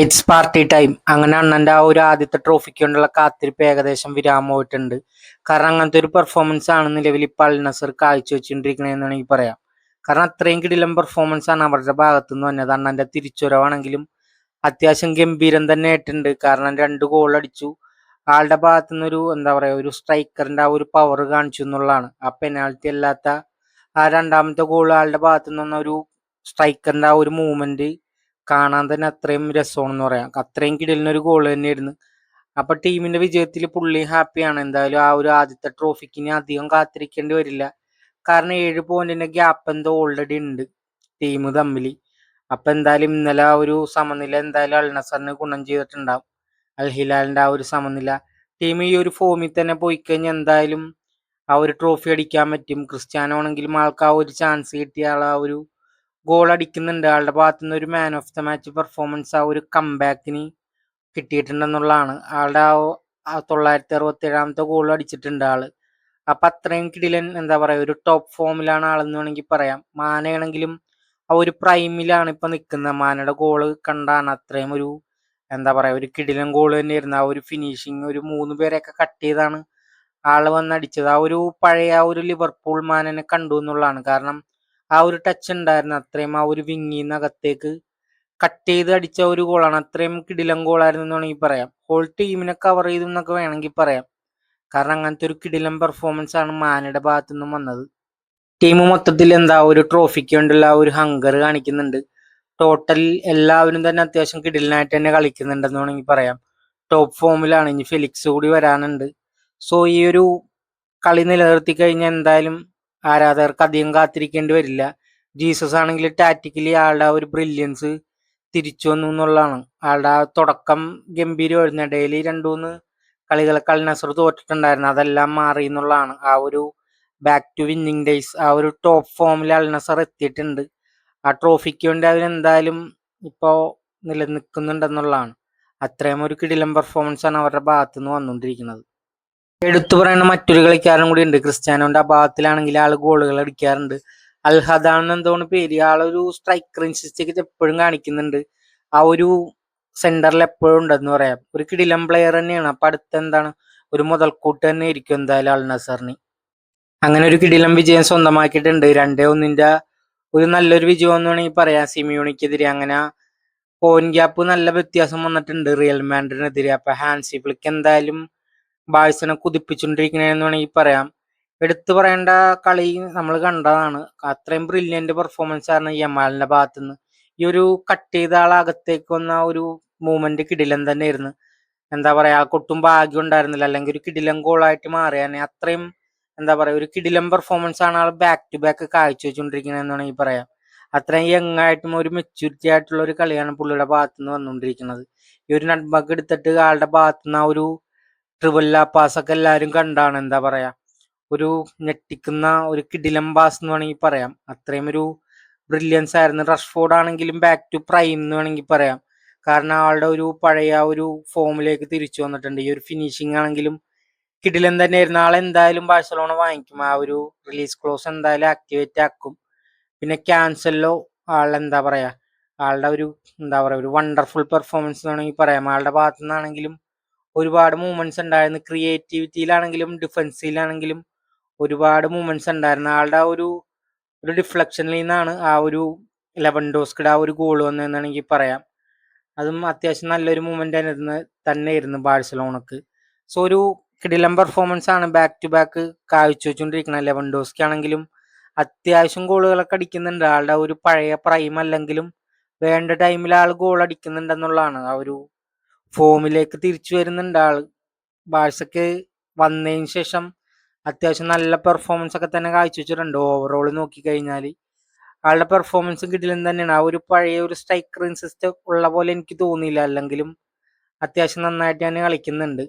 It's party time. അങ്ങനെ അണ്ണന്റെ ആ ഒരു ആദ്യത്തെ ട്രോഫിക്ക് കൊണ്ടുള്ള കാത്തിരിപ്പ് ഏകദേശം വിരാമം പോയിട്ടുണ്ട്. കാരണം അങ്ങനത്തെ ഒരു പെർഫോമൻസ് ആണ് നിലവിൽ ഇപ്പോൾ അൽ നസർ കാഴ്ചവെച്ചുകൊണ്ടിരിക്കണതെന്ന് വേണമെങ്കിൽ പറയാം. കാരണം അത്രയും കിടിലം പെർഫോമൻസ് ആണ് അവരുടെ ഭാഗത്തുനിന്ന് വന്നത്. അണ്ണന്റെ തിരിച്ചുവരവാണെങ്കിലും അത്യാവശ്യം ഗംഭീരം തന്നെ ആയിട്ടുണ്ട്. കാരണം 2 ഗോൾ അടിച്ചു. ആളുടെ ഭാഗത്തുനിന്ന് ഒരു എന്താ പറയാ, ഒരു സ്ട്രൈക്കറിന്റെ ആ ഒരു പവർ കാണിച്ചു എന്നുള്ളതാണ്. ആ പെനാൽറ്റി അല്ലാത്ത ആ രണ്ടാമത്തെ ഗോൾ ആളുടെ ഭാഗത്തുനിന്ന് വന്ന ഒരു സ്ട്രൈക്കറിന്റെ ആ ഒരു മൂവ്മെന്റ് കാണാൻ തന്നെ അത്രയും രസമാണെന്ന് പറയാം. അത്രയും കിടിലിനൊരു ഗോൾ തന്നെയായിരുന്നു. അപ്പൊ ടീമിന്റെ വിജയത്തിൽ പുള്ളി ഹാപ്പിയാണ്. എന്തായാലും ആ ഒരു ആദ്യത്തെ ട്രോഫിക്ക് ഇനി അധികം കാത്തിരിക്കേണ്ടി വരില്ല. കാരണം 7 പോയിന്റിന്റെ ഗ്യാപ്പ് എന്തോ ഓൾറെഡി ഉണ്ട് ടീം തമ്മിൽ. അപ്പൊ എന്തായാലും ഇന്നലെ ആ ഒരു സമനില എന്തായാലും അൽ നസറിന് ഗുണം ചെയ്തിട്ടുണ്ടാവും. അൽ ഹിലാലിന്റെ ആ ഒരു സമനില ടീം ഈ ഒരു ഫോമിൽ തന്നെ പോയി കഴിഞ്ഞാൽ എന്തായാലും ആ ഒരു ട്രോഫി അടിക്കാൻ പറ്റും. ക്രിസ്ത്യാനോ ആണെങ്കിലും ആൾക്ക് ആ ഒരു ചാൻസ് കിട്ടിയ ആൾ ആ ഒരു ഗോൾ അടിക്കുന്നുണ്ട്. ആളുടെ ഭാഗത്തുനിന്ന് ഒരു man of the match performance ആ ഒരു കംബാക്കിന് കിട്ടിയിട്ടുണ്ടെന്നുള്ളതാണ്. ആളുടെ ആ 967 ഗോൾ അടിച്ചിട്ടുണ്ട് ആള്. അപ്പൊ അത്രയും കിടിലൻ എന്താ പറയാ, ഒരു ടോപ്പ് ഫോമിലാണ് ആളെന്ന് വേണമെങ്കിൽ പറയാം. മാനയാണെങ്കിലും ആ ഒരു പ്രൈമിലാണ് ഇപ്പൊ നിൽക്കുന്നത്. മാനയുടെ ഗോള് കണ്ടാണ് അത്രയും ഒരു എന്താ പറയാ, ഒരു കിടിലൻ ഗോൾ തന്നെയായിരുന്നു. ആ ഒരു ഫിനിഷിങ് ഒരു 3 പേരെയൊക്കെ കട്ട് ചെയ്താണ് ആള് വന്നടിച്ചത്. ആ ഒരു പഴയ ആ ഒരു ലിവർപൂൾ മാനനെ കണ്ടു എന്നുള്ളതാണ്. കാരണം ആ ഒരു ടച്ച് ഉണ്ടായിരുന്നു. അത്രയും ആ ഒരു വിങ്ങിന്നകത്തേക്ക് കട്ട് ചെയ്ത് അടിച്ച ഒരു ഗോളാണ്. അത്രയും കിടിലൻ ഗോളായിരുന്നു എന്ന് വേണമെങ്കിൽ പറയാം. ഹോൾ ടീമിനെ കവർ ചെയ്തു എന്നൊക്കെ വേണമെങ്കിൽ പറയാം. കാരണം അങ്ങനത്തെ ഒരു കിടിലൻ പെർഫോമൻസ് ആണ് മാനയുടെ ഭാഗത്തു നിന്നും വന്നത്. ടീം മൊത്തത്തിൽ എന്താ ഒരു ട്രോഫിക്ക് വേണ്ടിയുള്ള ആ ഒരു ഹങ്കർ കാണിക്കുന്നുണ്ട്. ടോട്ടൽ എല്ലാവരും തന്നെ അത്യാവശ്യം കിടിലനായിട്ട് തന്നെ കളിക്കുന്നുണ്ടെന്ന് വേണമെങ്കിൽ പറയാം. ടോപ്പ് ഫോമിലാണ്. ഇനി ഫെലിക്സ് കൂടി വരാനുണ്ട്. സോ ഈ ഒരു കളി നിലനിർത്തി കഴിഞ്ഞാൽ എന്തായാലും ആരാധകർക്ക് അധികം കാത്തിരിക്കേണ്ടി വരില്ല. ജീസസ് ആണെങ്കിൽ ടാക്റ്റിക്കലി ആളുടെ ആ ഒരു ബ്രില്യൻസ് തിരിച്ചു വന്നു എന്നുള്ളതാണ്. ആളുടെ ആ തുടക്കം ഗംഭീരമായിരുന്നു. ഡെയിലി 2-3 കളികളൊക്കെ അൽ നസർ തോറ്റിട്ടുണ്ടായിരുന്നു. അതെല്ലാം മാറി എന്നുള്ളതാണ്. ആ ഒരു ബാക്ക് ടു വിന്നിങ് ഡേയ്സ്, ആ ഒരു ടോപ്പ് ഫോമിൽ അൽ നസർ എത്തിയിട്ടുണ്ട്. ആ ട്രോഫിക്ക് വേണ്ടി അവരെന്തായാലും ഇപ്പോ നിലനിൽക്കുന്നുണ്ടെന്നുള്ളതാണ്. അത്രയും ഒരു കിടിലൻ പെർഫോമൻസ് ആണ് അവരുടെ ഭാഗത്തു നിന്ന് വന്നുകൊണ്ടിരിക്കുന്നത്. എടുത്തു പറയുന്ന മറ്റൊരു കളിക്കാരൻ കൂടി ഉണ്ട്. ക്രിസ്ത്യാനോന്റെ അഭാവത്തിലാണെങ്കിൽ ആള് ഗോളുകൾ അടിക്കാറുണ്ട്. അൽ ഹദാൻ എന്തോന്ന് പേര്. ആളൊരു സ്ട്രൈക്കർ ഇൻസിസ്റ്റ് എപ്പോഴും കാണിക്കുന്നുണ്ട്. ആ ഒരു സെന്ററിൽ എപ്പോഴും ഉണ്ടെന്ന് പറയാം. ഒരു കിടിലൻ പ്ലെയർ തന്നെയാണ്. അപ്പൊ അടുത്ത എന്താണ് ഒരു മുതൽക്കൂട്ട് തന്നെ ആയിരിക്കും എന്തായാലും അൽ നസറിന്. അങ്ങനെ ഒരു കിടിലൻ വിജയം സ്വന്തമാക്കിയിട്ടുണ്ട്. 2-1 ഒരു നല്ലൊരു വിജയം എന്ന് വേണമെങ്കിൽ പറയാം സിമിയോണിക്കെതിരെ. അങ്ങനെ പോയിന്റ് ഗ്യാപ്പ് നല്ല വ്യത്യാസം വന്നിട്ടുണ്ട് റിയൽ മാഡ്രിഡിനെതിരെ. അപ്പൊ ഹാൻസി ഫ്ലിക്ക് എന്തായാലും ബാഴ്സനെ കുതിപ്പിച്ചുകൊണ്ടിരിക്കണേന്ന് വേണമെങ്കിൽ പറയാം. എടുത്തു പറയേണ്ട കളി നമ്മൾ കണ്ടതാണ്. അത്രയും ബ്രില്യന്റ് പെർഫോമൻസ് ആണ് യമാലിന്റെ ഭാഗത്തുനിന്ന്. ഈ ഒരു കട്ട് ചെയ്ത ആളകത്തേക്ക് വന്ന ഒരു മൂവ്മെന്റ് കിടിലൻ തന്നെയായിരുന്നു. എന്താ പറയാ, ആൾക്കൊട്ടും ഭാഗ്യം ഉണ്ടായിരുന്നില്ല. അല്ലെങ്കിൽ ഒരു കിടിലൻ ഗോളായിട്ട് മാറിയാനെ. അത്രയും എന്താ പറയാ, ഒരു കിടിലൻ പെർഫോമൻസ് ആണ് ആൾ ബാക്ക് ടു ബാക്ക് കാഴ്ചവെച്ചുകൊണ്ടിരിക്കണെന്ന് വേണമെങ്കിൽ പറയാം. അത്രയും യങ് ആയിട്ടും ഒരു മെച്യൂരിറ്റി ആയിട്ടുള്ള ഒരു കളിയാണ് പുള്ളിയുടെ ഭാഗത്തുനിന്ന് വന്നുകൊണ്ടിരിക്കുന്നത്. ഈ ഒരു നട്ട്ബഗ് എടുത്തിട്ട് ആളുടെ ഭാഗത്തുനിന്ന് ആ ഒരു ട്രിവല്ല പാസ് ഒക്കെ എല്ലാവരും കണ്ടാണ്. എന്താ പറയാ, ഒരു ഞെട്ടിക്കുന്ന ഒരു കിടിലം പാസ് എന്ന് വേണമെങ്കിൽ പറയാം. അത്രയും ഒരു ബ്രില്യൻസ് ആയിരുന്നു. റഷ്ഫോർഡ് ആണെങ്കിലും ബാക്ക് ടു പ്രൈം എന്ന് വേണമെങ്കിൽ പറയാം. കാരണം ആളുടെ ഒരു പഴയ ഒരു ഫോമിലേക്ക് തിരിച്ചു വന്നിട്ടുണ്ട്. ഈ ഒരു ഫിനിഷിംഗ് ആണെങ്കിലും കിടിലൻ തന്നെയായിരുന്നു. ആളെന്തായാലും ബാഴ്സലോണ വാങ്ങിക്കും. ആ ഒരു റിലീസ് ക്ലോസ് എന്തായാലും ആക്ടിവേറ്റ് ആക്കും. പിന്നെ ക്യാൻസലോ ആളെന്താ പറയാ, ആളുടെ ഒരു എന്താ പറയാ, ഒരു വണ്ടർഫുൾ പെർഫോമൻസ് എന്ന് വേണമെങ്കിൽ പറയാം. ആളുടെ ഭാഗത്തു നിന്നാണെങ്കിലും ഒരുപാട് മൂവ്മെന്റ്സ് ഉണ്ടായിരുന്നു. ക്രിയേറ്റിവിറ്റിയിലാണെങ്കിലും ഡിഫൻസിലാണെങ്കിലും ഒരുപാട് മൂവ്മെന്റ്സ് ഉണ്ടായിരുന്നു. ആളുടെ ആ ഒരു ഒരു ഡിഫ്ലക്ഷനിൽ നിന്നാണ് ആ ഒരു ലെവൻഡോസ്കിയുടെ ആ ഒരു ഗോൾ വന്നതെന്നാണെങ്കിൽ പറയാം. അതും അത്യാവശ്യം നല്ലൊരു മൂവ്മെന്റ് തന്നെയായിരുന്നു ബാഴ്സലോണക്ക്. സോ ഒരു കിടിലൻ പെർഫോമൻസ് ആണ് ബാക്ക് ടു ബാക്ക് കാഴ്ചവെച്ചുകൊണ്ടിരിക്കുന്നത്. ലെവൻഡോസ്കി ആണെങ്കിലും അത്യാവശ്യം ഗോളുകളൊക്കെ അടിക്കുന്നുണ്ട്. ആളുടെ ഒരു പഴയ പ്രൈം അല്ലെങ്കിലും വേണ്ട ടൈമിൽ ആൾ ഗോൾ അടിക്കുന്നുണ്ടെന്നുള്ളതാണ്. ആ ഒരു ഫോമിലേക്ക് തിരിച്ചു വരുന്നുണ്ട് ആള്. ബാഴ്സക്ക് വന്നതിന് ശേഷം അത്യാവശ്യം നല്ല പെർഫോമൻസ് ഒക്കെ തന്നെ കാഴ്ചവെച്ചിട്ടുണ്ട്. ഓവറോൾ നോക്കിക്കഴിഞ്ഞാൽ ആളുടെ പെർഫോമൻസും കിടിലൻ തന്നെയാണ്. ആ ഒരു പഴയ ഒരു സ്ട്രൈക്കറിങ് സിസ്റ്റം ഉള്ള പോലെ എനിക്ക് തോന്നിയില്ല. അല്ലെങ്കിലും അത്യാവശ്യം നന്നായിട്ട് തന്നെ കളിക്കുന്നുണ്ട്.